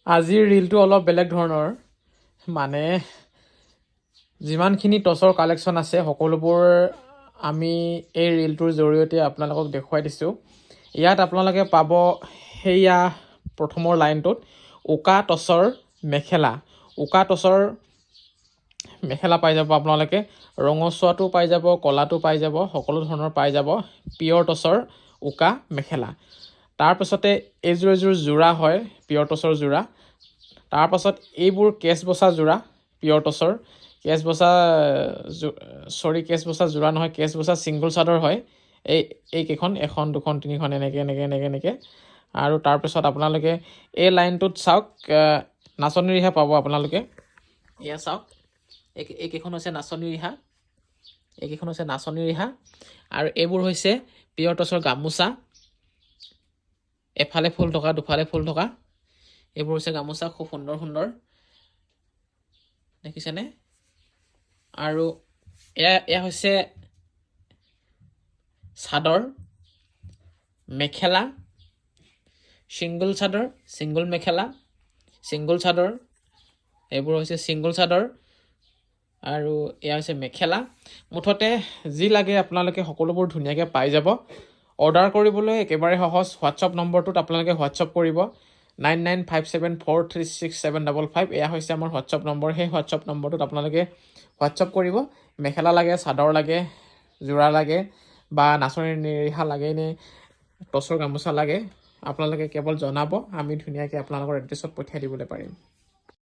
আজিৰ ৰিলটো অলপ বেলেগ ধৰণৰ মানে যিমানখিনি টচৰ কালেকশ্যন আছে সকলোবোৰ আমি এই ৰিলটোৰ জৰিয়তে আপোনালোকক দেখুৱাই দিছোঁ। ইয়াত আপোনালোকে পাব সেয়া প্ৰথমৰ লাইনটোত উকা টচৰ মেখেলা। উকা টচৰ মেখেলা পাই যাব আপোনালোকে, ৰঙচুৱাটো পাই যাব, ক'লাটো পাই যাব, সকলো ধৰণৰ পাই যাব পিয়ৰ টচৰ উকা মেখেলা। তাৰপাছতে এইযোৰ যোৰা হয় পিয়ৰ টচৰ যোৰা। তাৰপাছত এইবোৰ কেচ বচা যোৰা পিয়ৰ টচৰ, কেচ বচা যোৰা নহয়, কেচ বচা ছিংগল চাদৰ হয়। এইকেইখন 1 2 3 এনেকৈ। আৰু তাৰপিছত আপোনালোকে এই লাইনটোত চাওক নাচনী ৰিহা পাব আপোনালোকে। এয়া চাওক, এইকেইখন হৈছে নাচনী ৰিহা, এইকেইখন হৈছে নাচনী ৰিহা। আৰু এইবোৰ হৈছে পিয়ৰ টচৰ গামোচা, এফালে ফুল থকা দুফালে ফুল থকা। এইবোৰ হৈছে গামোচা, খুব সুন্দৰ সুন্দৰ, দেখিছেনে? আৰু এয়া হৈছে চাদৰ, মেখেলা, ছিংগল চাদৰ, ছিংগল মেখেলা, ছিংগল চাদৰ, এইবোৰ হৈছে ছিংগল চাদৰ। আৰু এয়া হৈছে মেখেলা। মুঠতে যি লাগে আপোনালোকে সকলোবোৰ ধুনীয়াকৈ পাই যাব। অৰ্ডাৰ কৰিবলৈ একেবাৰে সহজ, হোৱাটছআপ নম্বৰটোত আপোনালোকে হোৱাটছআপ কৰিব 9957436755। এয়া হৈছে আমাৰ হোৱাটছআপ নম্বৰ। সেই হোৱাটছআপ নম্বৰটোত আপোনালোকে হোৱাটছআপ কৰিব। মেখেলা লাগে, চাদৰ লাগে, যোৰা লাগে, বা নাচনী ৰিহা লাগে নে টচৰ গামোচা লাগে, আপোনালোকে কেৱল জনাব, আমি ধুনীয়াকৈ আপোনালোকৰ এড্ৰেছত পঠিয়াই দিবলৈ পাৰিম।